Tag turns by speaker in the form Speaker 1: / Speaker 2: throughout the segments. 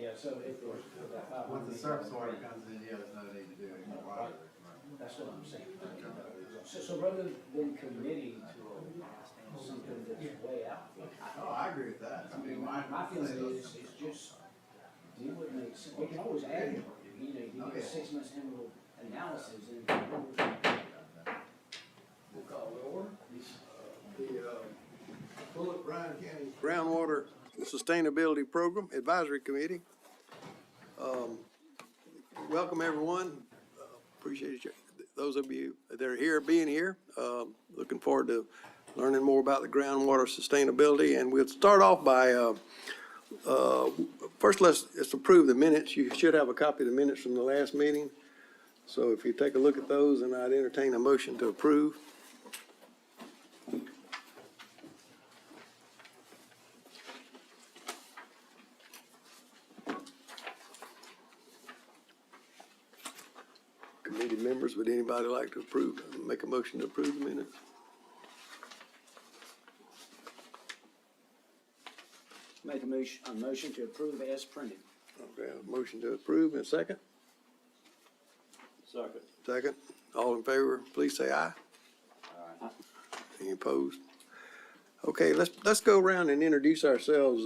Speaker 1: Yeah, so if there's that
Speaker 2: Once the surface water comes in, yeah, there's no need to do any more water.
Speaker 1: that's what I'm saying. So rather than committing to something that's way out.
Speaker 2: Oh, I agree with that. I mean,
Speaker 1: My feeling is just do what makes sense. We can always add more. You know, you get 6 months annual analysis and
Speaker 3: We'll call the order. The Bulloch Bryan County Groundwater Sustainability Program Advisory Committee. Welcome, everyone. Appreciate you, those of you that are here being here. Looking forward to learning more about the groundwater sustainability. And we'll start off by, first let's approve the minutes. You should have a copy of the minutes from the last meeting. So if you take a look at those, and I'd entertain a motion to approve. Committee members, would anybody like to make a motion to approve the minutes?
Speaker 1: make a motion to approve as printed.
Speaker 3: Okay, a motion to approve in a second.
Speaker 4: Second.
Speaker 3: Second. All in favor, please say aye.
Speaker 4: Aye.
Speaker 3: Any opposed? Okay, let's go around and introduce ourselves,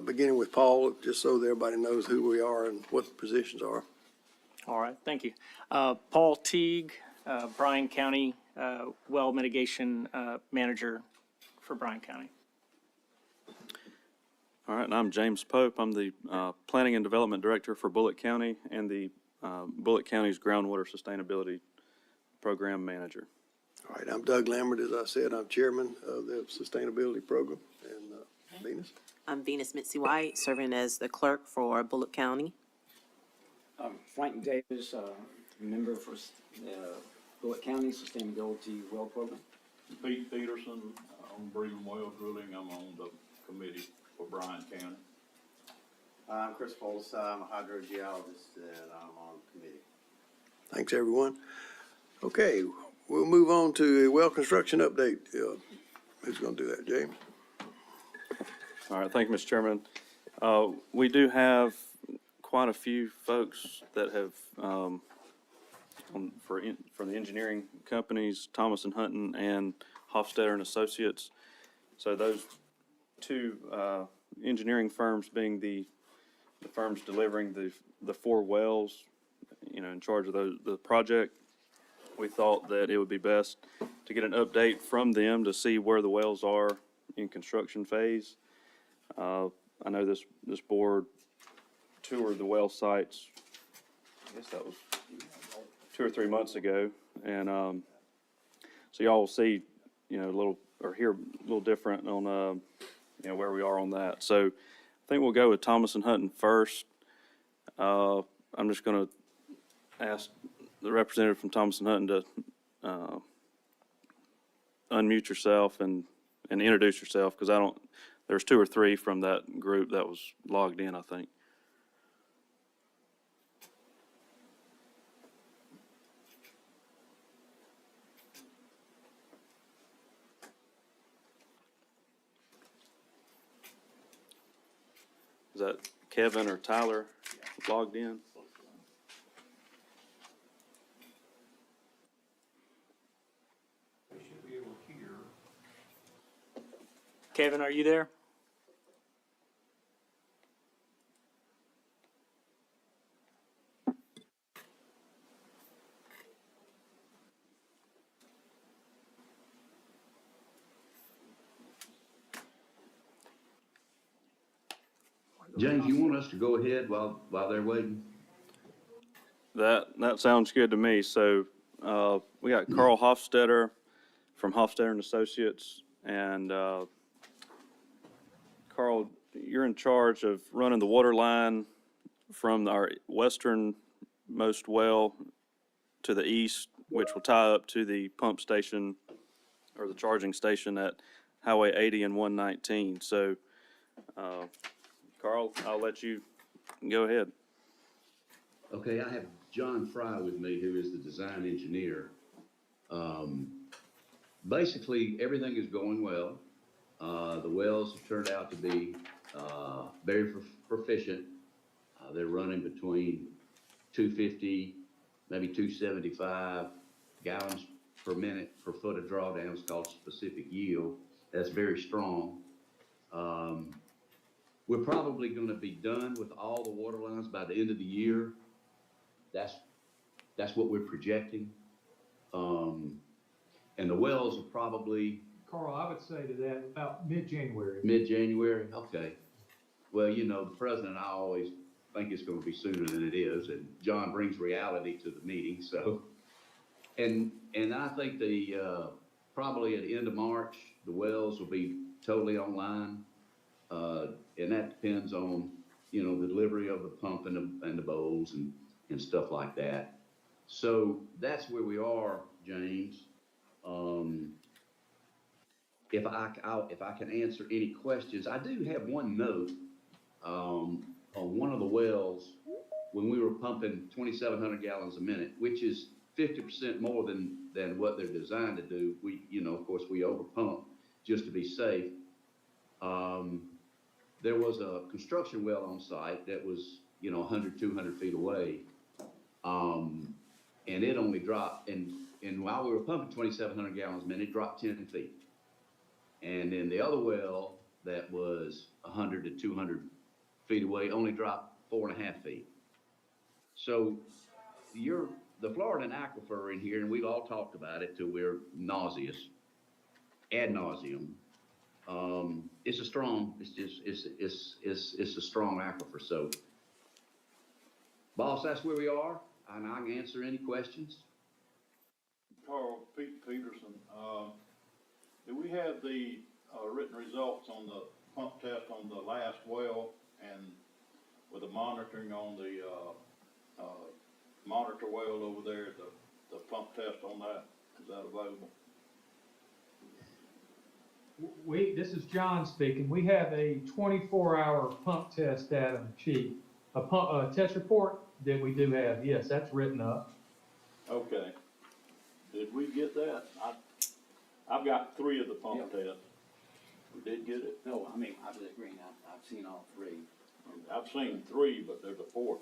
Speaker 3: beginning with Paul, just so that everybody knows who we are and what the positions are.
Speaker 5: All right, thank you. Paul Teague, Bryan County Well Mitigation Manager for Bryan County.
Speaker 4: All right, and I'm James Pope. I'm the Planning and Development Director for Bulloch County and the Bulloch County's Groundwater Sustainability Program Manager.
Speaker 3: All right, I'm Doug Lambert. As I said, I'm Chairman of the Sustainability Program. And Venus?
Speaker 6: I'm Venus Mitzi White, serving as the clerk for Bulloch County.
Speaker 1: Frank Davis, member for Bulloch County Sustainability Well Program.
Speaker 7: Pete Peterson, on Breeden Well Drilling, I'm on the committee for Bryan County.
Speaker 2: I'm Chris Folsai, I'm a hydrogeologist, and I'm on the committee.
Speaker 3: Thanks, everyone. Okay, we'll move on to a well construction update. Who's going to do that, James?
Speaker 4: All right, thank you, Mr. Chairman. We do have quite a few folks that have, for the engineering companies, Thomas and Hutton and Hofstadter and Associates. So those two engineering firms being the firms delivering the 4 wells, in charge of the project, we thought that it would be best to get an update from them to see where the wells are in construction phase. I know this board toured the well sites, I guess that was 2 or 3 months ago, and so y'all will see, hear a little different on where we are on that. So I think we'll go with Thomas and Hutton first. I'm just going to ask the representative from Thomas and Hutton to unmute yourself and introduce yourself, because there's 2 or 3 from that group that was logged in, I think. Is that Kevin or Tyler logged in?
Speaker 7: They should be able to hear.
Speaker 5: Kevin, are you there?
Speaker 8: James, you want us to go ahead while they're waiting?
Speaker 4: That sounds good to me. So we got Carl Hofstadter from Hofstadter and Associates, and Carl, you're in charge of running the water line from our westernmost well to the east, which will tie up to the pump station or the charging station at Highway 80 and 119. So, Carl, I'll let you go ahead.
Speaker 8: Okay, I have John Fry with me, who is the design engineer. Basically, everything is going well. The wells have turned out to be very proficient. They're running between 250, maybe 275 gallons per minute per foot of drawdown. It's called specific yield. That's very strong. We're probably gonna be done with all the water lines by the end of the year. That's what we're projecting. And the wells are probably
Speaker 9: Carl, I would say to that about mid-January.
Speaker 8: mid-January. Okay. Well, you know, the president and I always think it's gonna be sooner than it is, and John brings reality to the meeting, so. And I think probably at the end of March, the wells will be totally online. And that depends on, you know, the delivery of the pump and the bowls and stuff like that. So that's where we are, James. If I can answer any questions, I do have one note, on one of the wells, when we were pumping 2,700 gallons a minute, which is 50% more than what they're designed to do. We, you know, of course, we overpump just to be safe. There was a construction well on site that was, you know, 100, 200 feet away. And it only dropped, and while we were pumping 2,700 gallons a minute, it dropped 10 feet. And then the other well that was 100 to 200 feet away only dropped 4.5 feet. So the Floridan aquifer in here, and we've all talked about it till we're nauseous, ad nauseum. It's a strong aquifer. So, boss, that's where we are, and I can answer any questions.
Speaker 7: Carl Peterson, do we have the written results on the pump test on the last well and with the monitoring on the monitor well over there, the pump test on that? Is that available?
Speaker 9: This is John speaking. We have a 24-hour pump test data sheet, a test report that we do have. Yes, that's written up.
Speaker 7: Okay. Did we get that? I've got 3 of the pump tests. We did get it?
Speaker 1: No, I mean, I was agreeing, I've seen all 3.
Speaker 7: I've seen 3, but there's a 4th one.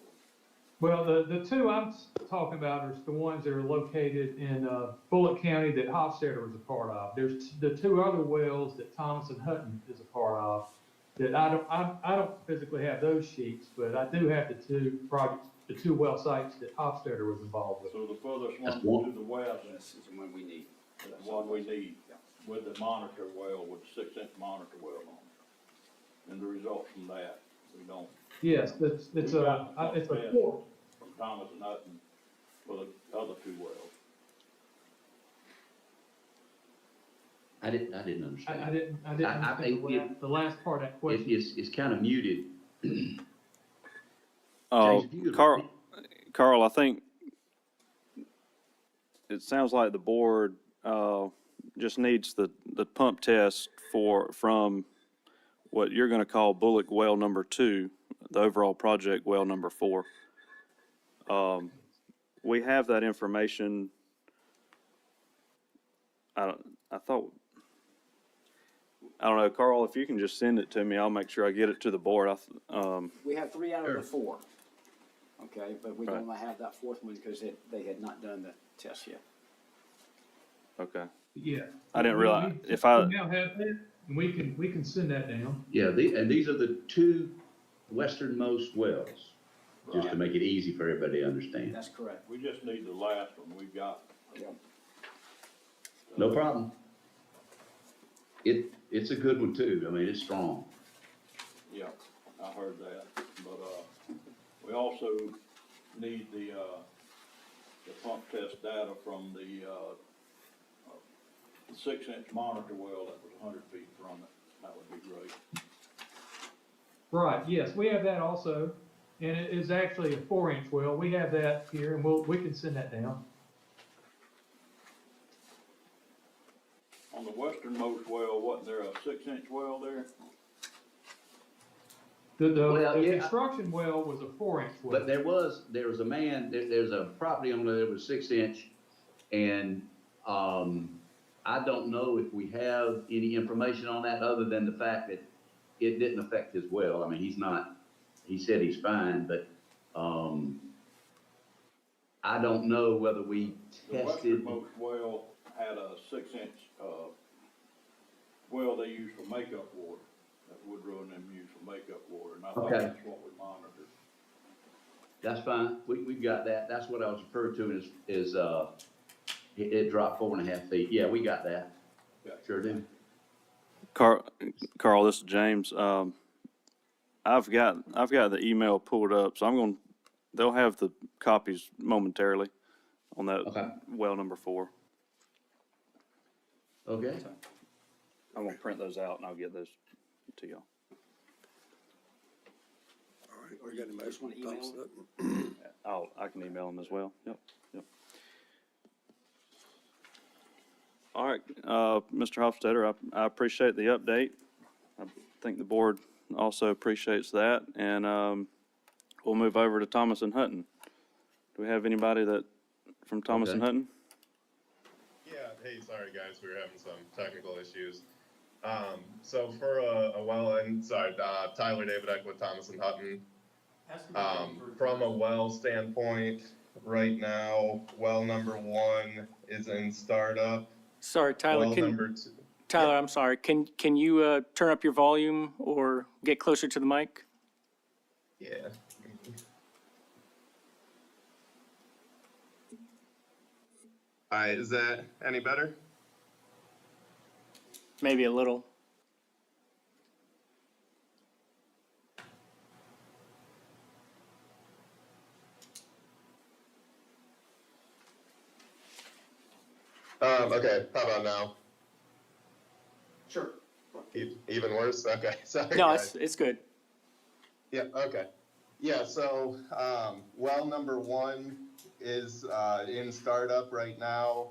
Speaker 9: Well, the 2 I'm talking about are the ones that are located in Bulloch County that Hofstadter was a part of. There's the 2 other wells that Thomas and Hutton is a part of that I don't physically have those sheets, but I do have the 2 projects, the 2 well sites that Hofstadter was involved with.
Speaker 7: So the furthest
Speaker 8: That's
Speaker 7: one
Speaker 8: one.
Speaker 7: to the west
Speaker 1: This is the one we need.
Speaker 7: is the one we need with the monitor well, with the 6-inch monitor well on it. And the results from that, we don't.
Speaker 9: Yes, it's a 4.
Speaker 7: From Thomas and Hutton for the other 2 wells.
Speaker 8: I didn't understand.
Speaker 9: I didn't understand the last part of that question.
Speaker 8: It's kind of muted.
Speaker 4: Oh,
Speaker 8: James, if you could
Speaker 4: Carl, I think it sounds like the board, just needs the pump test from what you're gonna call Bulloch well number 2, the overall project well number 4. We have that information. I don't know, Carl, if you can just send it to me, I'll make sure I get it to the board.
Speaker 1: We have 3 out of the 4. Okay, but we
Speaker 4: Right.
Speaker 1: don't have that 4th one because they had not done the test yet.
Speaker 4: Okay.
Speaker 9: Yeah.
Speaker 4: I didn't realize
Speaker 9: We
Speaker 4: if I.
Speaker 9: now have that, and we can send that down.
Speaker 8: Yeah, and these are the 2 westernmost wells, just to
Speaker 7: Right.
Speaker 8: make it easy for everybody to understand.
Speaker 1: That's correct.
Speaker 7: We just need the last one we've got.
Speaker 1: Yeah.
Speaker 8: No problem. It's a good one too. I mean, it's strong.
Speaker 7: Yeah, I heard that, but, we also need the pump test data from the 6-inch monitor well that was 100 feet from it. That would be great.
Speaker 9: Right, yes, we have that also, and it is actually a 4-inch well. We have that here, and we can send that down.
Speaker 7: On the westernmost well, wasn't there a 6-inch well there?
Speaker 9: The
Speaker 8: Well, yeah.
Speaker 9: construction well was a 4-inch well.
Speaker 8: But there was a man, there's a property owner that was 6-inch, and, I don't know if we have any information on that other than the fact that it didn't affect his well. I mean, he said he's fine, but I don't know whether we
Speaker 7: The
Speaker 8: tested.
Speaker 7: westernmost well had a 6-inch, well they use for makeup water, that Woodrow and them use for makeup water, and I thought
Speaker 8: Okay.
Speaker 7: that's what we monitored.
Speaker 8: That's fine. We've got that. That's what I was referring to it dropped 4.5 feet. Yeah, we got that.
Speaker 7: Yeah.
Speaker 8: Sure do.
Speaker 4: Carl, this is James. I've got the email pulled up, so they'll have the copies momentarily on that
Speaker 8: Okay.
Speaker 4: well number 4.
Speaker 8: Okay.
Speaker 4: I'm gonna print those out and I'll get those to y'all.
Speaker 3: All right, we got anybody
Speaker 1: Just wanna
Speaker 3: from
Speaker 1: email
Speaker 3: Thompson
Speaker 1: them?
Speaker 3: Hutton?
Speaker 4: I can email them as well. Yep. All right, Mr. Hofstadter, I appreciate the update. I think the board also appreciates that, and, we'll move over to Thomas and Hutton. Do we have anybody from Thomas and
Speaker 8: Okay.
Speaker 4: Hutton?
Speaker 10: Yeah, hey, sorry guys, we were having some technical issues. So for a well Tyler David Eck with Thomas and Hutton. From a well standpoint, right now, well number 1 is in startup.
Speaker 5: Sorry, Tyler,
Speaker 10: Well number 2.
Speaker 5: Tyler, I'm sorry. Can you turn up your volume or get closer to the mic?
Speaker 10: Yeah. Alright, is that any better?
Speaker 5: Maybe a little.
Speaker 10: Okay, how about now?
Speaker 1: Sure.
Speaker 10: Even worse? Okay, sorry
Speaker 5: No,
Speaker 10: guys.
Speaker 5: it's good.
Speaker 10: Yeah, okay. Yeah, so, well number 1 is, in startup right now.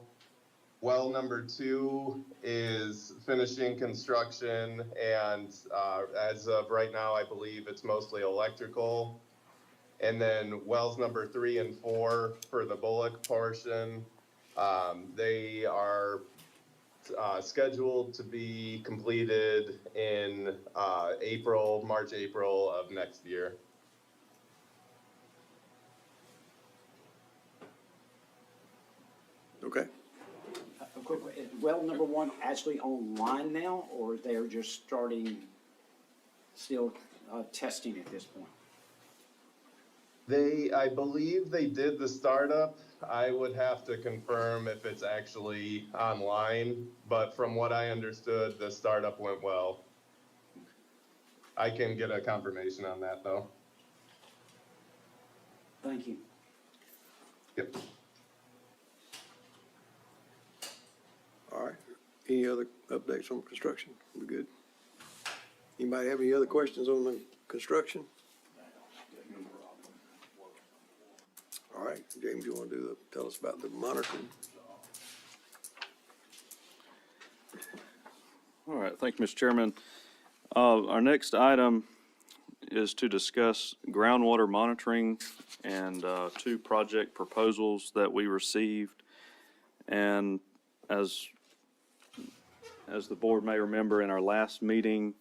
Speaker 10: Well number 2 is finishing construction, and, as of right now, I believe it's mostly electrical. And then wells number 3 and 4 for the Bulloch portion, they are, scheduled to be completed in, March, April of next year.
Speaker 3: Okay.
Speaker 1: A quick, is well number 1 actually online now, or they're just starting, still testing at this point?
Speaker 10: I believe they did the startup. I would have to confirm if it's actually online, but from what I understood, the startup went well. I can get a confirmation on that though.
Speaker 1: Thank you.
Speaker 10: Yep.
Speaker 3: All right. Any other updates on construction? We good? Anybody have any other questions on the construction? All right, James, you want to tell us about the monitoring?
Speaker 4: All right, thank you, Mr. Chairman. Our next item is to discuss groundwater monitoring and 2 project proposals that we received. And as the board may remember, in our last meeting,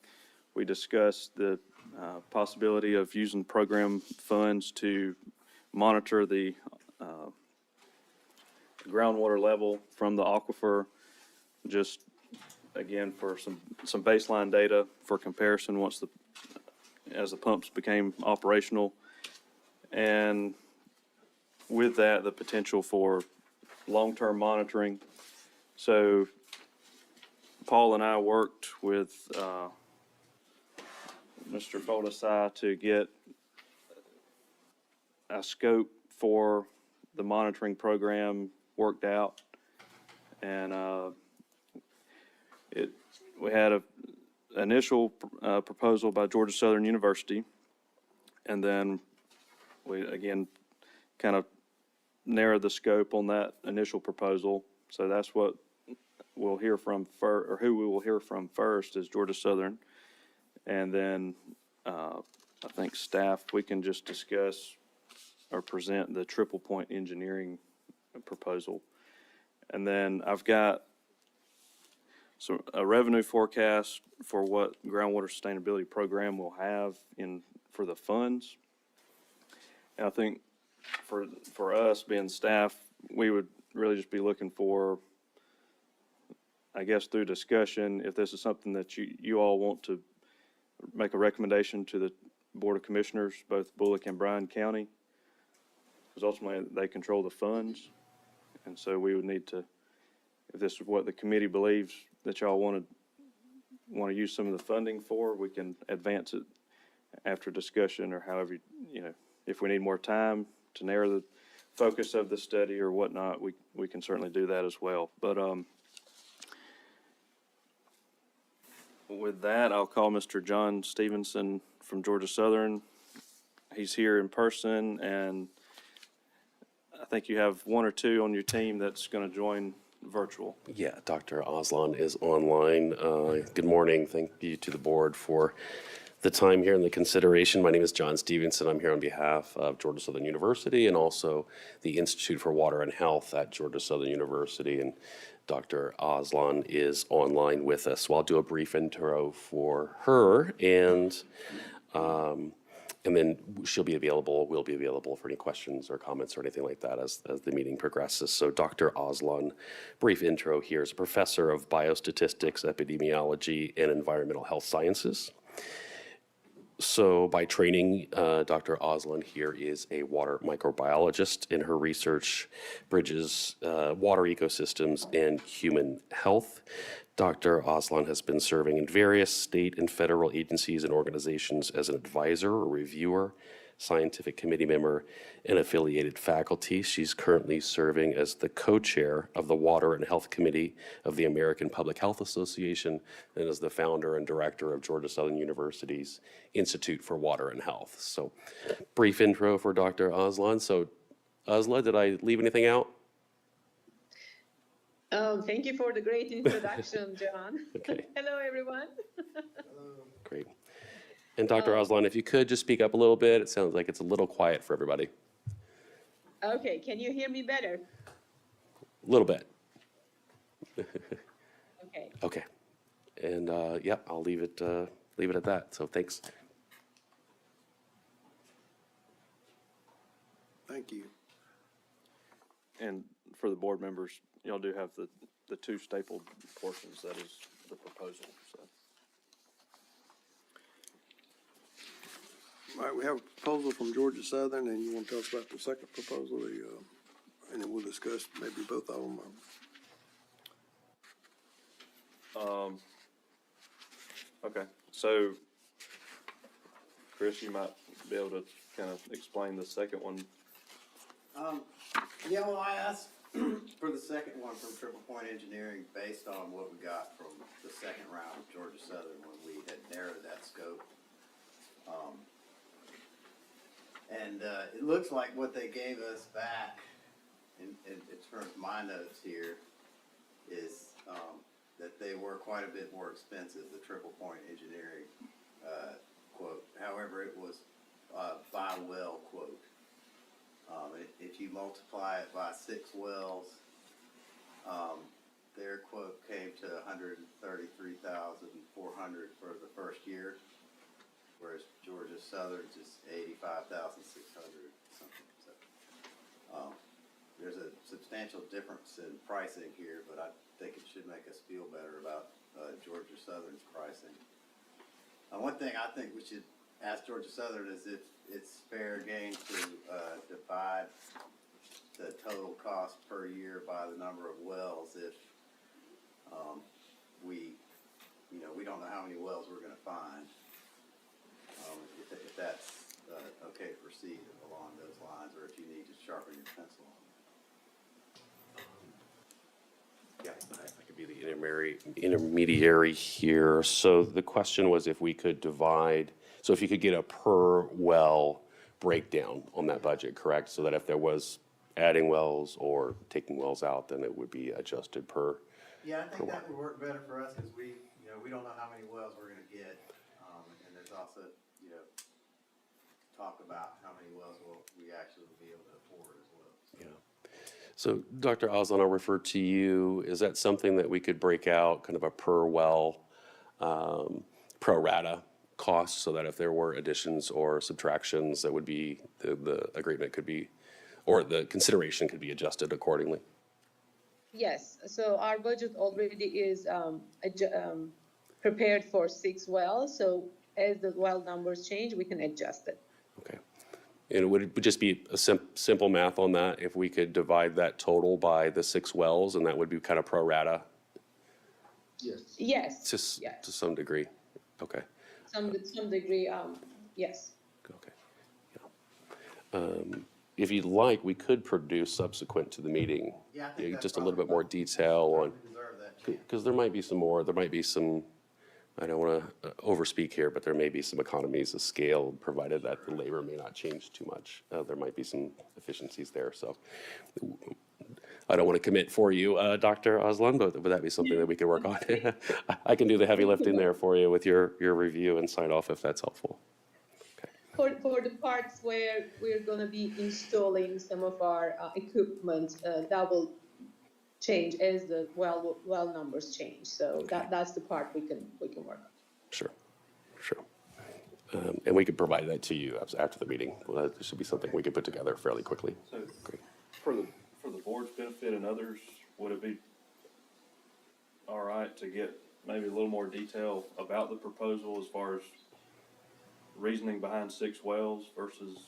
Speaker 4: we discussed the possibility of using program funds to monitor the groundwater level from the aquifer, just again for some baseline data for comparison as the pumps became operational, and with that the potential for long-term monitoring. So Paul and I worked with Mr. Foldesai to get a scope for the monitoring program worked out, and we had an initial proposal by Georgia Southern University, and then we again kind of narrowed the scope on that initial proposal. So that's what we'll hear from or who we will hear from first is Georgia Southern, and then I think staff, we can just discuss or present the Triple Point Engineering proposal. And then I've got a revenue forecast for what groundwater sustainability program will have for the funds. And I think for us being staff, we would really just be looking for, I guess through discussion, if this is something that you all want to make a recommendation to the Board of Commissioners, both Bulloch and Bryan County, because ultimately they control the funds. And so we would need to, if this is what the committee believes that y'all want to use some of the funding for, we can advance it after discussion, or however, if we need more time to narrow the focus of the study or whatnot, we can certainly do that as well. But with that, I'll call Mr. John Stevenson from Georgia Southern. He's here in person, and I think you have one or two on your team that's going to join virtual.
Speaker 11: Yeah, Dr. Aslan is online. Good morning. Thank you to the board for the time here and the consideration. My name is John Stevenson. I'm here on behalf of Georgia Southern University and also the Institute for Water and Health at Georgia Southern University. And Dr. Aslan is online with us. So I'll do a brief intro for her, and then she'll be available, we'll be available for any questions or comments or anything like that as the meeting progresses. So Dr. Aslan, brief intro here, is a professor of biostatistics, epidemiology, and environmental health sciences. So by training, Dr. Aslan here is a water microbiologist, and her research bridges water ecosystems and human health. Dr. Aslan has been serving in various state and federal agencies and organizations as an advisor or reviewer, scientific committee member, and affiliated faculty. She's currently serving as the co-chair of the Water and Health Committee of the American Public Health Association, and is the founder and director of Georgia Southern University's Institute for Water and Health. So brief intro for Dr. Aslan. So Aslan, did I leave anything out?
Speaker 12: Thank you for the great introduction, John.
Speaker 11: Okay.
Speaker 12: Hello, everyone.
Speaker 11: Great. And Dr. Aslan, if you could just speak up a little bit. It sounds like it's a little quiet for everybody.
Speaker 12: Okay, can you hear me better?
Speaker 11: A little bit.
Speaker 12: Okay.
Speaker 11: Okay. And yeah, I'll leave it at that. So thanks.
Speaker 3: Thank you.
Speaker 4: And for the board members, y'all do have the two stapled portions, that is the proposal, so.
Speaker 3: All right, we have a proposal from Georgia Southern, and you want to tell us about the second proposal, and then we'll discuss maybe both of them.
Speaker 4: Okay, so Chris, you might be able to kind of explain the second one.
Speaker 2: Yeah, well, I asked for the second one from Triple Point Engineering based on what we got from the second round of Georgia Southern when we had narrowed that scope. And it looks like what they gave us back in terms of my notes here is that they were quite a bit more expensive, the Triple Point Engineering quote. However, it was by well quote. If you multiply it by 6 wells, their quote came to $133,400 for the first year, whereas Georgia Southern's is $85,600 something. So, there's a substantial difference in pricing here, but I think it should make us feel better about Georgia Southern's pricing. One thing I think we should ask Georgia Southern is if it's fair game to divide the total cost per year by the number of wells if we don't know how many wells we're going to find. If that's okay to proceed along those lines, or if you need to sharpen your pencil on it.
Speaker 11: Yeah, I could be the intermediary here. So the question was if we could divide, so if you could get a per well breakdown on that budget, correct? So that if there was adding wells or taking wells out, then it would be adjusted per.
Speaker 2: Yeah, I think that would work better for us because we don't know how many wells we're going to get, and there's also talk about how many wells we actually will be able to afford as well.
Speaker 11: Yeah. So Dr. Aslan, I'll refer to you. Is that something that we could break out, kind of a per well, pro rata costs so that if there were additions or subtractions, that would be, the agreement could be, or the consideration could be adjusted accordingly?
Speaker 12: Yes, so our budget already is prepared for 6 wells, so as the well numbers change, we can adjust it.
Speaker 11: Okay. And would it just be a simple math on that, if we could divide that total by the 6 wells, and that would be kind of pro rata
Speaker 12: Yes,
Speaker 11: to,
Speaker 12: yes,
Speaker 11: to some degree? Okay,
Speaker 12: some degree, yes.
Speaker 11: okay. Yeah. If you'd like, we could produce subsequent to the meeting.
Speaker 2: Yeah, I think that's
Speaker 11: just a little bit more
Speaker 2: probably-
Speaker 11: detail on,
Speaker 2: Deserve that chance.
Speaker 11: because there might be some more, there might be some, I don't want to overspeak here, but there may be some economies of scale, provided that the labor may not change too much. There might be some efficiencies there, so I don't want to commit for you, Dr. Aslan, but would that be something that we could work on? I can do the heavy lifting there for you with your review and sign off if that's helpful.
Speaker 12: For the parts where we're gonna be installing some of our equipment, that will change as the well numbers change. So that's the part we can work on.
Speaker 11: Sure, sure. And we could provide that to you after the meeting. Well, that should be something we could put together fairly quickly.
Speaker 4: So
Speaker 11: Great.
Speaker 4: for the board's benefit and others, would it be all right to get maybe a little more detail about the proposal as far as reasoning behind 6 wells versus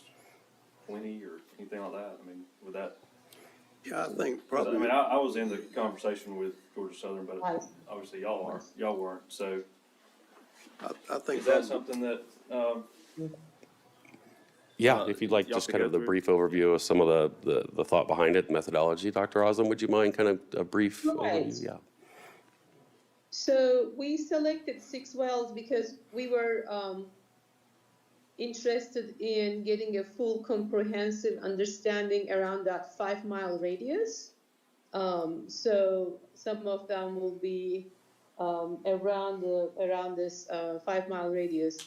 Speaker 4: 20 or anything like that? I mean, would that,
Speaker 3: Yeah, I think
Speaker 4: I
Speaker 3: probably.
Speaker 4: mean, I was in the conversation with Georgia Southern, but obviously y'all weren't. So
Speaker 3: I think
Speaker 4: is that something that,
Speaker 11: Yeah, if you'd like
Speaker 4: y'all
Speaker 11: just
Speaker 4: could
Speaker 11: kind
Speaker 4: go
Speaker 11: of the
Speaker 4: through?
Speaker 11: brief overview of some of the thought behind it, methodology, Dr. Osland, would you mind kind of a brief
Speaker 12: Right.
Speaker 11: overview? Yeah.
Speaker 12: So we selected 6 wells because we were interested in getting a full comprehensive understanding around that 5-mile radius. So some of them will be around this 5-mile radius,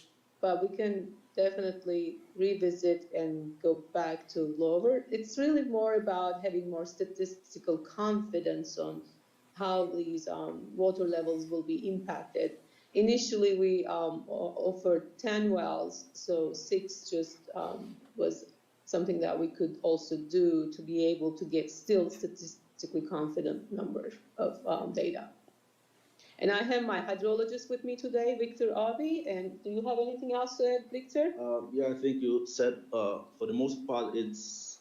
Speaker 12: but we can definitely revisit and go back to lower. It's really more about having more statistical confidence on how these water levels will be impacted. Initially, we offered 10 wells, so 6 just was something that we could also do to be able to get still statistically confident numbers of data. And I have my hydrologist with me today, Victor Avi, and do you have anything else to add, Victor?
Speaker 13: Yeah, I think you said for the most part it's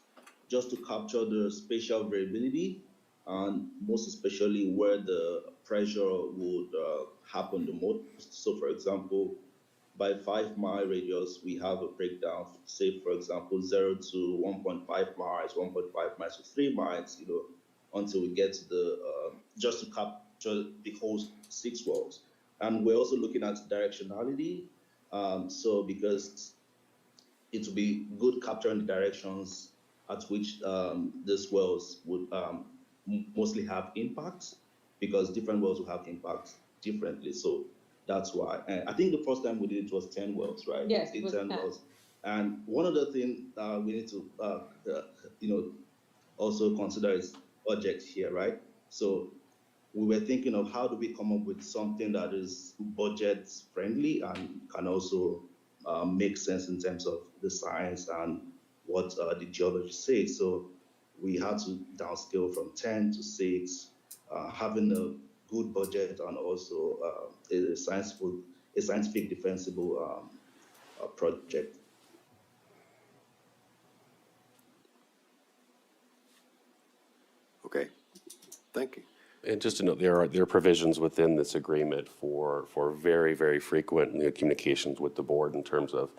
Speaker 13: just to capture the spatial variability, and most especially where the pressure would happen the most. So for example, by 5-mile radius, we have a breakdown, say for example, 0 to 1.5 miles, 1.5 miles to 3 miles, until we get to the, just to capture the whole 6 wells. And we're also looking at directionality. So because it will be good capturing the directions at which these wells would mostly have impacts, because different wells will have impacts differently. So that's why. And I think the first time we did it was 10 wells, right?
Speaker 12: Yes,
Speaker 13: We
Speaker 12: it
Speaker 13: did
Speaker 12: was
Speaker 13: 10
Speaker 12: 10.
Speaker 13: wells. And one of the things we need to, also consider is budget here, right? So we were thinking of how do we come up with something that is budget friendly and can also make sense in terms of the science and what the geologists say. So we had to downscale from 10 to 6, having a good budget and also a scientific defensible project.
Speaker 3: Okay, thank you.
Speaker 11: And just to note, there are provisions within this agreement for very, very frequent communications with the board in terms of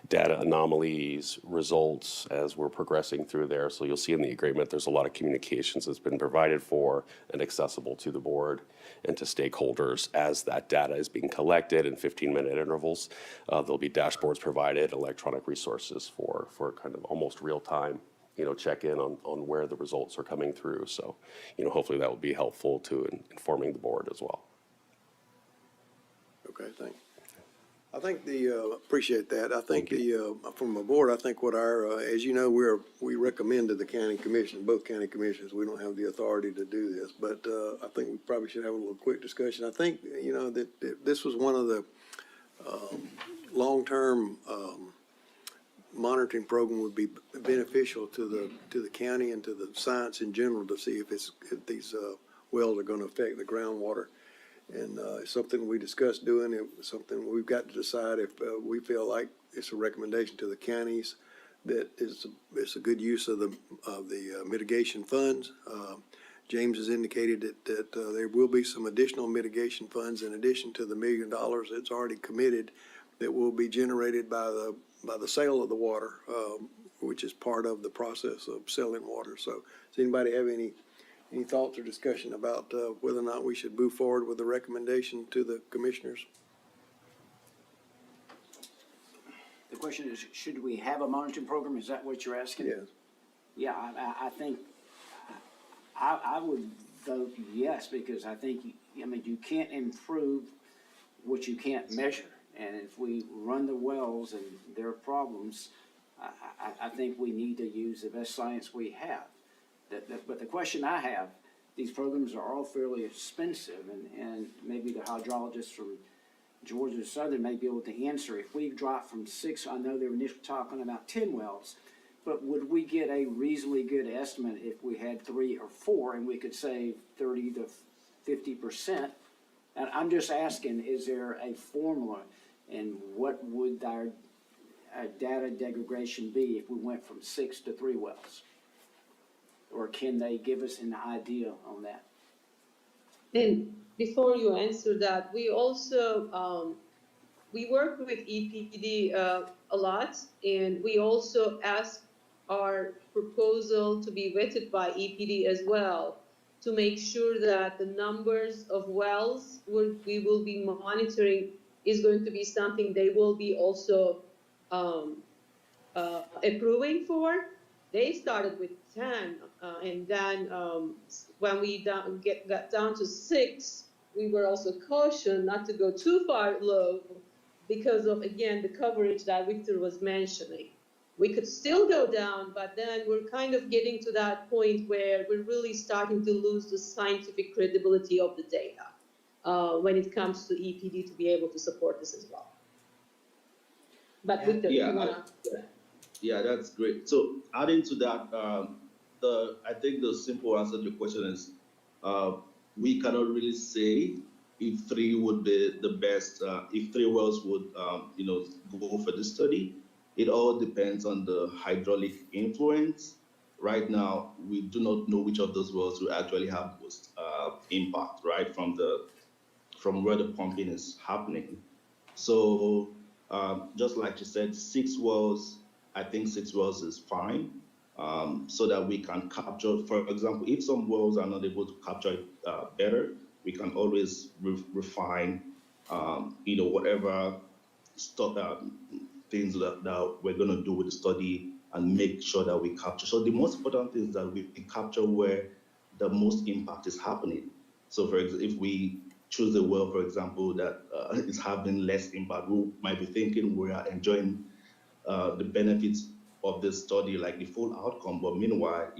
Speaker 11: data anomalies, results, as we're progressing through there. So you'll see in the agreement, there's a lot of communications that's been provided for and accessible to the board and to stakeholders as that data is being collected in 15-minute intervals. There'll be dashboards provided, electronic resources for kind of almost real-time check in on where the results are coming through. So, hopefully that will be helpful to informing the board as well.
Speaker 3: Okay, thank you. I think appreciate that. I think from the board, I think what as you know, we recommend to the county commission, both county commissions, we don't have the authority to do this, but I think we probably should have a little quick discussion. I think, that this was one of the long-term, monitoring program would be beneficial to the county and to the science in general to see if these, wells are gonna affect the groundwater. And, it's something we discussed doing, it was something we've got to decide if, we feel like it's a recommendation to the counties that it's a good use of the mitigation funds. James has indicated that there will be some additional mitigation funds in addition to the $1 million that's already committed that will be generated by the sale of the water, which is part of the process of selling water. So does anybody have any thoughts or discussion about whether or not we should move forward with the recommendation to the commissioners?
Speaker 1: The question is, should we have a monitoring program? Is that what you're asking?
Speaker 3: Yes.
Speaker 1: Yeah, I think, I would vote yes, because I think, you can't improve what you can't measure. And if we run the wells and there are problems, I think we need to use the best science we have. But the question I have, these programs are all fairly expensive, and maybe the hydrologists from Georgia Southern may be able to answer. If we drop from 6, I know they were initially talking about 10 wells, but would we get a reasonably good estimate if we had 3 or 4 and we could save 30 to 50%? And I'm just asking, is there a formula, and what would our data degradation be if we went from 6 to 3 wells? Or can they give us an idea on that?
Speaker 12: And before you answer that, we also, we work with EPD a lot, and we also ask our proposal to be vetted by EPD as well, to make sure that the numbers of wells we will be monitoring is going to be something they will be also approving for. They started with 10, and then when we got down to 6, we were also cautioned not to go too far low because of, again, the coverage that Victor was mentioning. We could still go down, but then we're kind of getting to that point where we're really starting to lose the scientific credibility of the data when it comes to EPD to be able to support this as well. But Victor,
Speaker 13: Yeah,
Speaker 12: you wanna?
Speaker 13: Yeah, that's great. So adding to that, I think the simple answer to your question is, we cannot really say if 3 would be the best, if 3 wells would, go for the study. It all depends on the hydraulic influence. Right now, we do not know which of those wells will actually have most impact, right, from where the pumping is happening. So just like you said, 6 wells, I think 6 wells is fine, so that we can capture, for example, if some wells are not able to capture it better, we can always refine, whatever things that we're going to do with the study and make sure that we capture. So the most important thing is that we capture where the most impact is happening. So for example, if we choose a well, for example, that is having less impact, we might be thinking we are enjoying the benefits of this study, like the full outcome, but meanwhile,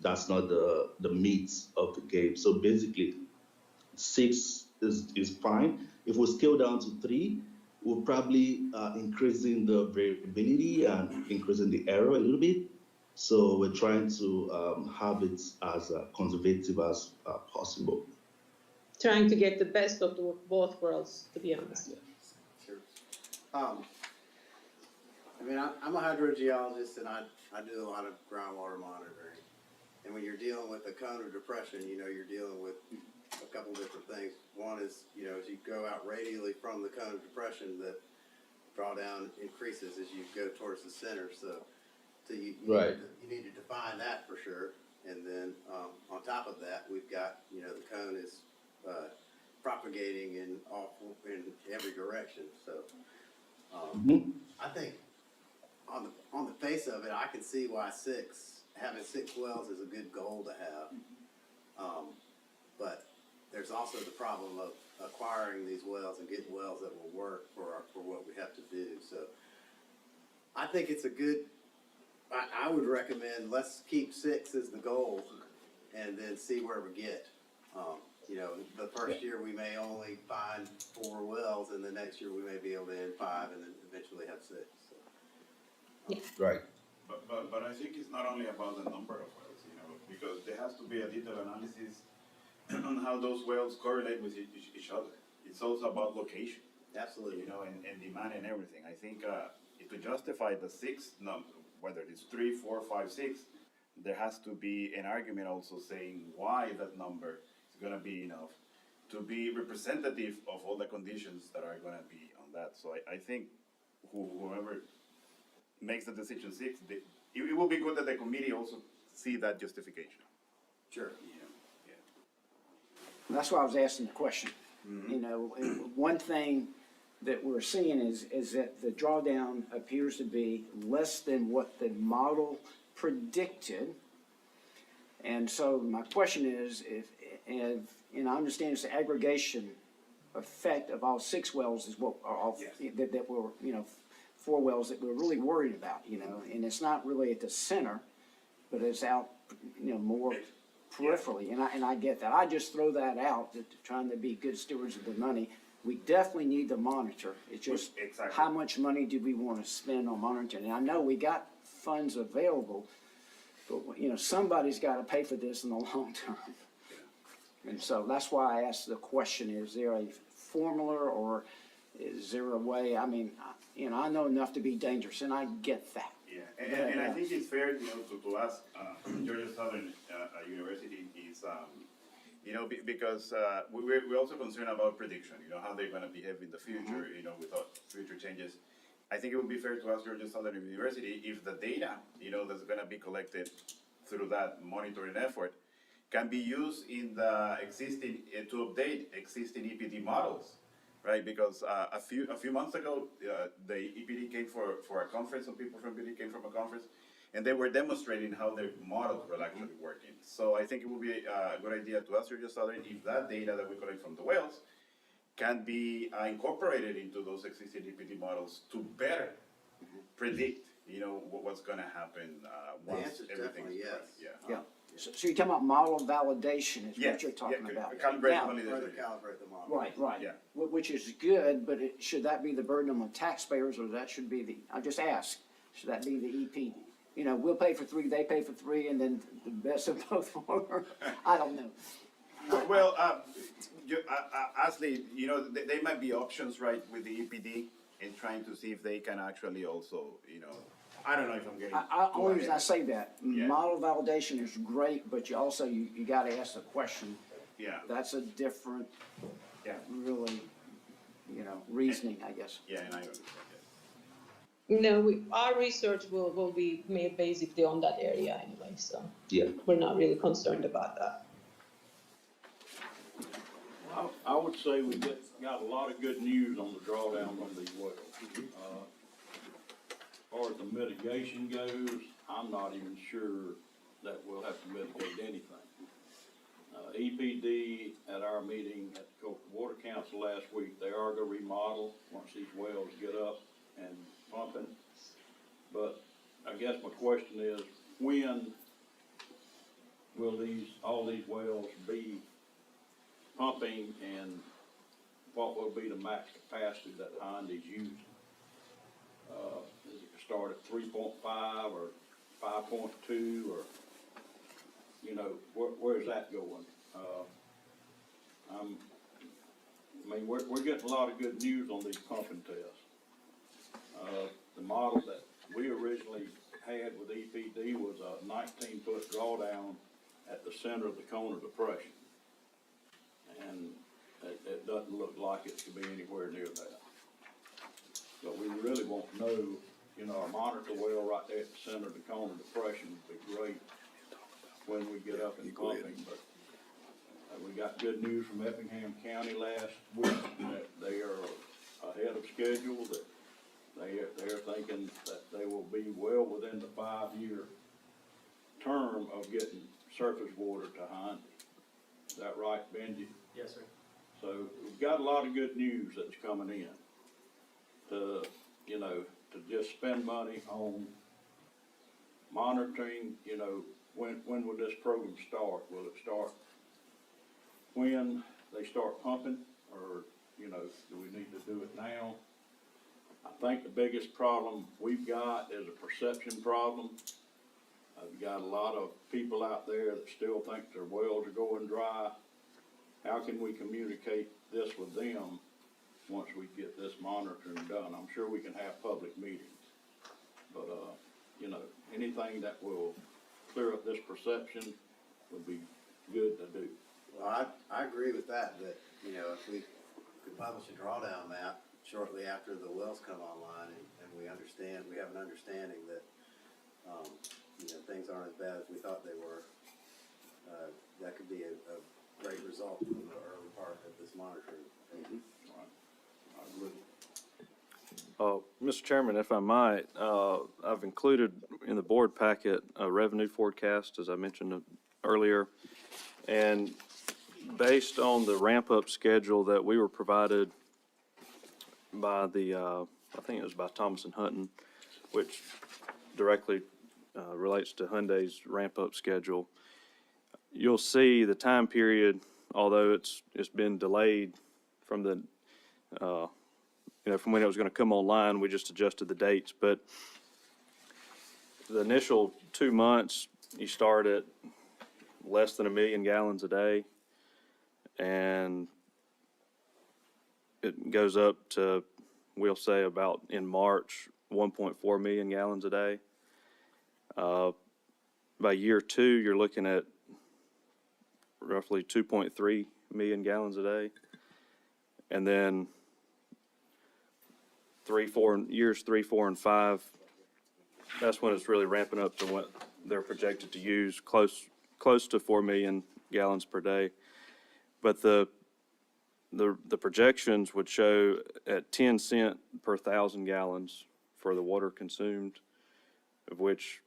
Speaker 13: that's not the meat of the game. So basically, 6 is fine. If we scale down to 3, we're probably increasing the variability and increasing the error a little bit. So we're trying to have it as conservative as possible.
Speaker 12: Trying to get the best of both worlds, to be honest.
Speaker 2: Sure. I'm a hydrogeologist, and I do a lot of groundwater monitoring. And when you're dealing with a cone of depression, you're dealing with a couple different things. One is, as you go out radially from the cone of depression, the drawdown increases as you go towards the center. So you need to define that for sure. And then on top of that, we've got, the cone is propagating in every direction. So I think on the face of it, I can see why having 6 wells is a good goal to have. But there's also the problem of acquiring these wells and getting wells that will work for what we have to do. So I think it's I would recommend let's keep 6 as the goal and then see where we get. You know, the first year we may only find 4 wells, and the next year we may be able to end 5, and then eventually have 6. So.
Speaker 8: Right.
Speaker 7: But I think it's not only about the number of wells, you know, because there has to be a detailed analysis on how those wells correlate with each other. It's also about location.
Speaker 2: Absolutely.
Speaker 7: You know, and demand and everything. I think, to justify the 6 number, whether it's 3, 4, 5, 6, there has to be an argument also saying why that number is gonna be enough to be representative of all the conditions that are gonna be on that. So I think whoever makes the decision 6, it will be good that the committee also see that justification.
Speaker 2: Sure.
Speaker 7: You know, yeah.
Speaker 1: That's why I was asking the question. You know, and one thing that we're seeing is that the drawdown appears to be less than what the model predicted. And so my question is, and I understand it's the aggregation effect of all 6 wells is what are all, that were, you know, 4 wells that we're really worried about, you know, and it's not really at the center, but it's out, you know, more peripherally, and I get that. I just throw that out, trying to be good stewards of the money. We definitely need to monitor. It's just
Speaker 7: Exactly.
Speaker 1: how much money do we want to spend on monitoring? And I know we got funds available, but, you know, somebody's got to pay for this in the long term. And so that's why I asked the question, is there a formula or is there a way? I mean, you know, I know enough to be dangerous, and I get that.
Speaker 7: Yeah, and I think it's fair, you know, to ask Georgia Southern University is, you know, because we're also concerned about prediction, you know, how they're gonna behave in the future, you know, without future changes. I think it would be fair to ask Georgia Southern University if the data, you know, that's gonna be collected through that monitoring effort can be used in the existing, to update existing EPD models. Right, because a few months ago, the EPD came for a conference, some people from EPD came from a conference, and they were demonstrating how their models were actually working. So I think it would be a good idea to ask Georgia Southern if that data that we collect from the wells can be incorporated into those existing EPD models to better predict, you know, what's gonna happen once
Speaker 2: answer is
Speaker 7: everything's
Speaker 2: definitely
Speaker 7: right.
Speaker 2: yes.
Speaker 1: Yeah. So you're talking about model validation is what you're talking about.
Speaker 7: Calibrate
Speaker 1: Now,
Speaker 7: money.
Speaker 2: Further calibrate the model.
Speaker 1: right,
Speaker 7: Yeah.
Speaker 1: which is good, but should that be the burden on the taxpayers, or that should be I just ask, should that be the EP? You know, we'll pay for 3, they pay for 3, and then the best of both worlds. I don't know.
Speaker 7: Well, honestly, you know, they might be options, right, with the EPD in trying to see if they can actually also, you know, I don't know if I'm getting.
Speaker 1: Only reason I say that,
Speaker 7: Yeah.
Speaker 1: model validation is great, but you also, you gotta ask the question.
Speaker 7: Yeah,
Speaker 1: That's a different,
Speaker 7: yeah,
Speaker 1: really, you know, reasoning, I guess.
Speaker 7: yeah, and I understand,
Speaker 12: No, our research will be made basically on that area anyway, so
Speaker 8: Yeah.
Speaker 12: we're not really concerned about that.
Speaker 14: I would say we got a lot of good news on the drawdown on these wells. As far as the mitigation goes, I'm not even sure that we'll have to mitigate anything. EPD at our meeting at the Water Council last week, they are gonna remodel once these wells get up and pumping. But I guess my question is, when will all these wells be pumping, and what will be the max capacity that Honda's using? Does it start at 3.5 or 5.2, or, you know, where's that going? I mean, we're getting a lot of good news on these pumping tests. The model that we originally had with EPD was a 19-foot drawdown at the center of the Cone Depression. And it doesn't look like it to be anywhere near that. But we really won't know, you know, our monitor well right there at the center of the Cone Depression would be great when we get up and pumping, but we got good news from Effingham County last week that they are ahead of schedule, that they're thinking that they will be well within the 5-year term of getting surface water to Hyundai. Is that right, Benji?
Speaker 5: Yes, sir.
Speaker 14: So we've got a lot of good news that's coming in to, you know, to just spend money on monitoring, you know, when will this program start? Will it start when they start pumping, or, you know, do we need to do it now? I think the biggest problem we've got is a perception problem. We've got a lot of people out there that still think their wells are going dry. How can we communicate this with them once we get this monitoring done? I'm sure we can have public meetings, but, you know, anything that will clear up this perception would be good to do.
Speaker 2: Well, I agree with that, you know, if we could publish a drawdown map shortly after the wells come online and we have an understanding that, you know, things aren't as bad as we thought they were, that could be a great result from the early part of this monitoring.
Speaker 14: I agree.
Speaker 4: Mr. Chairman, if I might, I've included in the board packet a revenue forecast, as I mentioned earlier. And based on the ramp-up schedule that we were provided by I think it was by Thomas and Hutton, which directly relates to Hyundai's ramp-up schedule, you'll see the time period, although it's been delayed from the, you know, from when it was going to come online, we just adjusted the dates. But the initial 2 months, you start at less than 1 million gallons a day, and it goes up to, we'll say about in March, 1.4 million gallons a day. By year 2, you're looking at roughly 2.3 million gallons a day. And then years 3, 4, and 5, that's when it's really ramping up to what they're projected to use, close to 4 million gallons per day. But the projections would show at 10 cents per 1,000 gallons for the water consumed, of which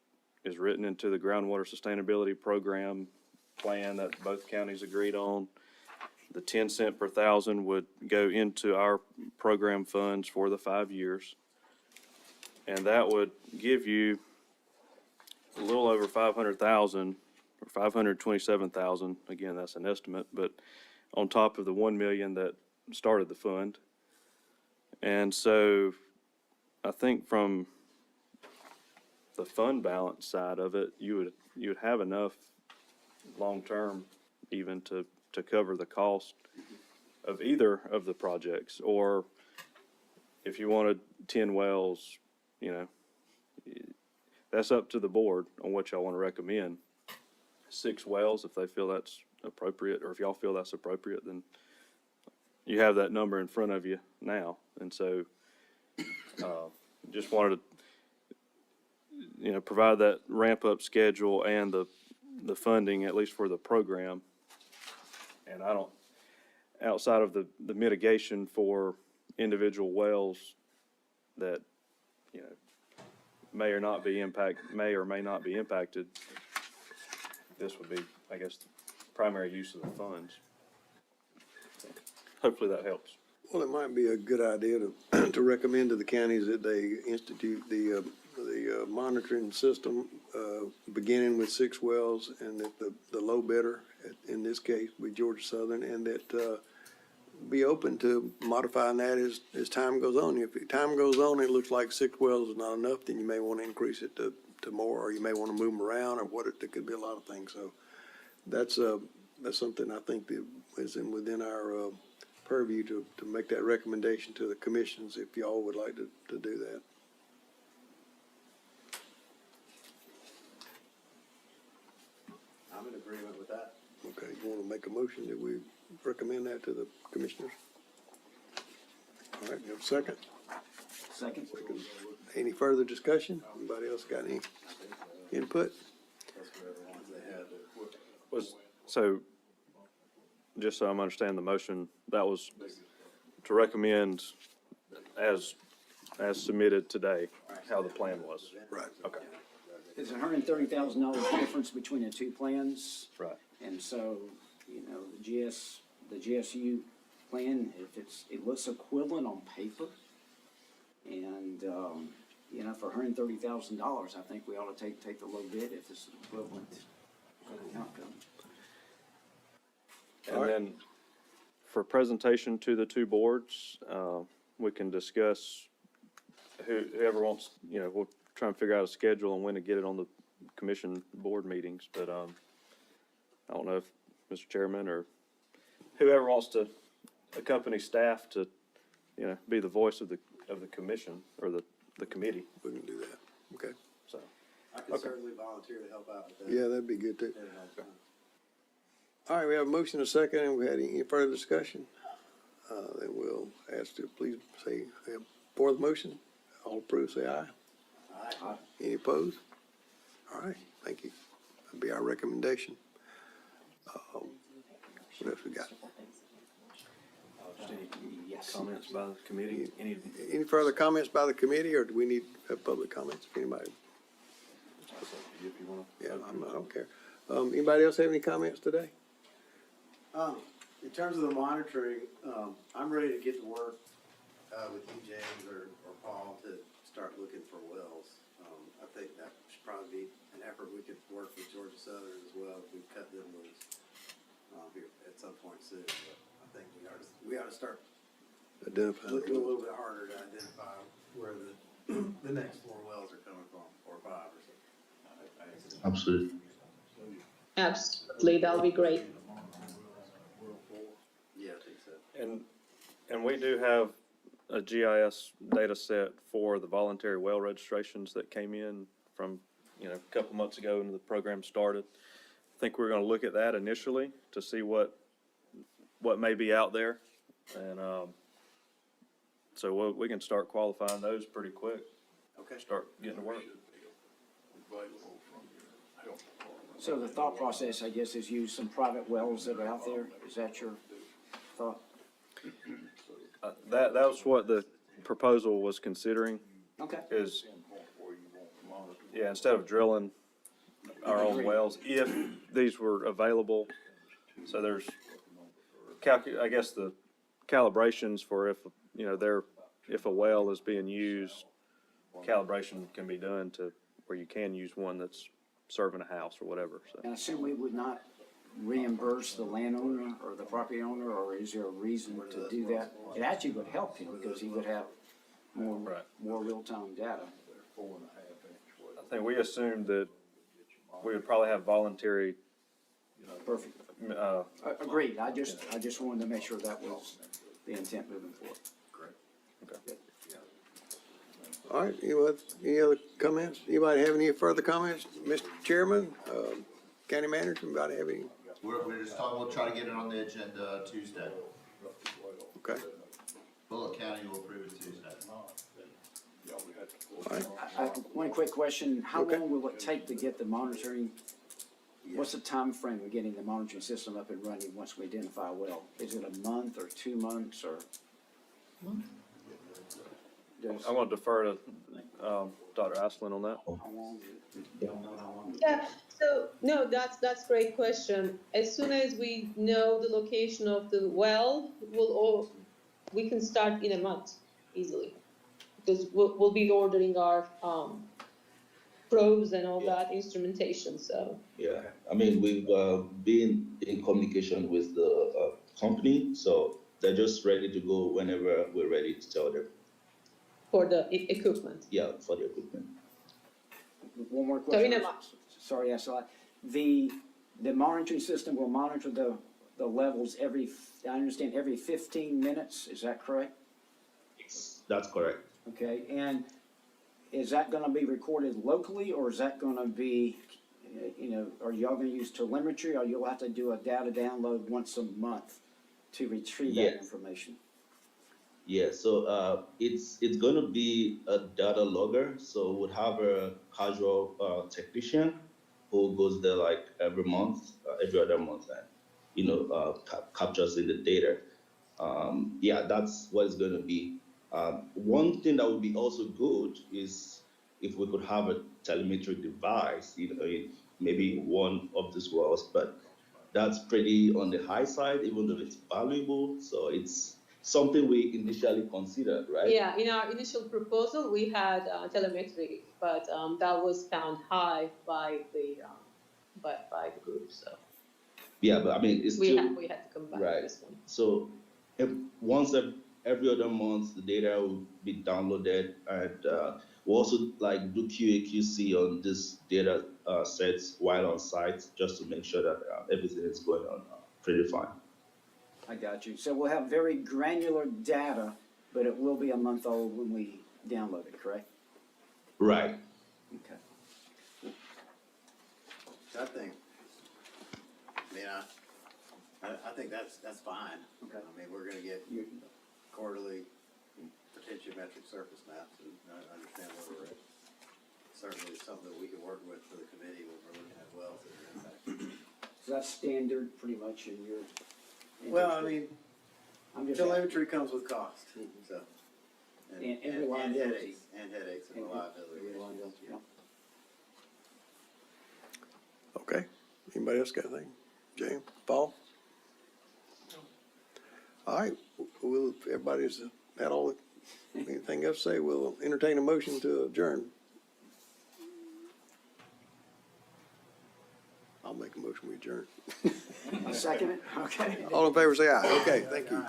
Speaker 4: is written into the Groundwater Sustainability Program plan that both counties agreed on. The 10 cents per 1,000 would go into our program funds for the 5 years. And that would give you a little over 500,000 or 527,000. Again, that's an estimate, but on top of the 1 million that started the fund. And so I think from the fund balance side of it, you would have enough long-term even to cover the cost of either of the projects. Or if you wanted 10 wells, you know, that's up to the board on what y'all want to recommend. 6 wells, if they feel that's appropriate, or if y'all feel that's appropriate, then you have that number in front of you now. And so just wanted to, you know, provide that ramp-up schedule and the funding, at least for the program. And I don't, outside of the mitigation for individual wells that, you know, may or may not be impacted, this would be, I guess, the primary use of the funds. So hopefully that helps.
Speaker 3: Well, it might be a good idea to recommend to the counties that they institute the monitoring system, beginning with 6 wells, and that the low bidder, in this case, be Georgia Southern, and that be open to modifying that as time goes on. If time goes on, it looks like 6 wells is not enough, then you may want to increase it to more, or you may want to move them around, or there could be a lot of things. So that's something I think that is within our purview to make that recommendation to the commissions, if y'all would like to do that.
Speaker 2: I'm in agreement with that.
Speaker 3: Okay, you want to make a motion that we recommend that to the commissioners? All right, you have a second?
Speaker 1: Second.
Speaker 3: Any further discussion? Anybody else got any input?
Speaker 2: That's for everyone they had.
Speaker 4: So, just so I'm understanding the motion, that was to recommend as submitted today, how the plan was.
Speaker 3: Right.
Speaker 4: Okay.
Speaker 1: It's $130,000 difference between the two plans.
Speaker 4: Right.
Speaker 1: And so, you know, the GSU plan, it looks equivalent on paper. And, you know, for $130,000, I think we ought to take the low bid if it's equivalent outcome.
Speaker 4: And then for presentation to the two boards, we can discuss whoever wants, we'll try and figure out a schedule and when to get it on the commission board meetings, but, I don't know if Mr. Chairman or whoever wants to accompany staff to, be the voice of the commission or the committee,
Speaker 3: We can do that. Okay.
Speaker 4: so.
Speaker 2: I could certainly volunteer to help out with that.
Speaker 3: Yeah, that'd be good too.
Speaker 2: Yeah.
Speaker 3: All right, we have a motion and a second, and we had any further discussion? Then we'll ask to please say for the motion. All approved, say aye.
Speaker 2: Aye.
Speaker 3: Any opposed? All right, thank you. That'd be our recommendation. What else we got?
Speaker 1: Yes.
Speaker 4: Comments by the committee?
Speaker 3: Any further comments by the committee, or do we need public comments? Anybody?
Speaker 4: If you wanna.
Speaker 3: Yeah, I don't care. Anybody else have any comments today?
Speaker 2: In terms of the monitoring, I'm ready to get to work, with you, James, or Paul, to start looking for wells. I think that should probably be an effort we could work with Georgia Southern as well, if we cut them loose, here at some point soon. But I think we ought to start
Speaker 3: Identify.
Speaker 2: looking a little bit harder to identify where the next 4 wells are coming from, or 5 or something.
Speaker 13: Absolutely.
Speaker 12: Absolutely, that'll be great.
Speaker 2: Yeah, I think so.
Speaker 4: And we do have a GIS data set for the voluntary well registrations that came in from, a couple months ago when the program started. I think we're gonna look at that initially to see what may be out there. And, so we can start qualifying those pretty quick,
Speaker 2: Okay.
Speaker 4: start getting to work.
Speaker 1: So the thought process, I guess, is use some private wells that are out there. Is that your thought?
Speaker 4: That was what the proposal was considering,
Speaker 1: Okay.
Speaker 4: is, instead of drilling our own wells, if these were available. So there's I guess the calibrations for if a well is being used, calibration can be done to where you can use one that's serving a house or whatever, so.
Speaker 1: And I assume we would not reimburse the landowner or the property owner, or is there a reason to do that? It actually would help him because he would have more real-time data.
Speaker 4: I think we assumed that we would probably have voluntary,
Speaker 1: Perfect. Agreed. I just wanted to make sure that was the intent moving forward.
Speaker 4: okay.
Speaker 3: All right, any other comments? Anybody have any further comments? Mr. Chairman, County Manager, anybody have any?
Speaker 15: We're just talking, we'll try to get it on the agenda Tuesday.
Speaker 3: Okay,
Speaker 15: Bulloch County will approve it Tuesday.
Speaker 3: all right.
Speaker 1: One quick question. How
Speaker 3: Okay.
Speaker 1: long will it take to get the monitoring? What's the time frame of getting the monitoring system up and running once we identify a well? Is it a month or 2 months or?
Speaker 4: I'm gonna defer to, Dr. Asplin on that.
Speaker 1: How long?
Speaker 12: Yeah, so, no, that's great question. As soon as we know the location of the well, we can start in a month easily. Because we'll be ordering our, probes and all that instrumentation, so.
Speaker 13: Yeah, I mean, we've been in communication with the company, so they're just ready to go whenever we're ready to tell them.
Speaker 12: For the equipment.
Speaker 13: Yeah, for the equipment.
Speaker 1: One more
Speaker 12: So
Speaker 1: question.
Speaker 12: in a month.
Speaker 1: Sorry, I saw it. The monitoring system will monitor the levels I understand every 15 minutes, is that correct?
Speaker 13: That's correct.
Speaker 1: Okay, and is that gonna be recorded locally, or is that gonna be, are y'all gonna use telemetry, or you'll have to do a data download once a month to retrieve that
Speaker 13: Yes.
Speaker 1: information?
Speaker 13: Yeah, so it's gonna be a data logger. So we'll have a casual technician who goes there like every month, every other month, and captures in the data. Yeah, that's what it's gonna be. One thing that would be also good is if we could have a telemetry device, maybe one of these wells, but that's pretty on the high side, even though it's valuable. So it's something we initially considered, right?
Speaker 12: Yeah, in our initial proposal, we had telemetry, but that was found high by the group, so.
Speaker 13: Yeah, but I mean, it's still.
Speaker 12: We had to come back
Speaker 13: Right.
Speaker 12: to this one.
Speaker 13: So if once every other month, the data will be downloaded, and we also like do QA/QC on this data sets while on site, just to make sure that everything is going on pretty fine.
Speaker 1: I got you. So we'll have very granular data, but it will be a month old when we download it, correct?
Speaker 13: Right.
Speaker 1: Okay.
Speaker 2: I think, I think that's fine.
Speaker 1: Okay.
Speaker 2: I mean, we're gonna get quarterly potentiometric surface maps and understand where we're at. Certainly something that we can work with for the committee when we're looking at wells that are impacted.
Speaker 1: So that's standard pretty much in your.
Speaker 2: Well, I mean,
Speaker 1: I'm just.
Speaker 2: telemetry comes with cost, so.
Speaker 1: And reliability.
Speaker 2: And headaches and reliability.
Speaker 1: Yeah.
Speaker 3: Okay. Anybody else got anything? James, Paul? All right, well, if everybody's had all, anything else to say, we'll entertain a motion to adjourn. I'll make a motion, we adjourn.
Speaker 1: A second? Okay.
Speaker 3: All in favor, say aye. Okay, thank you.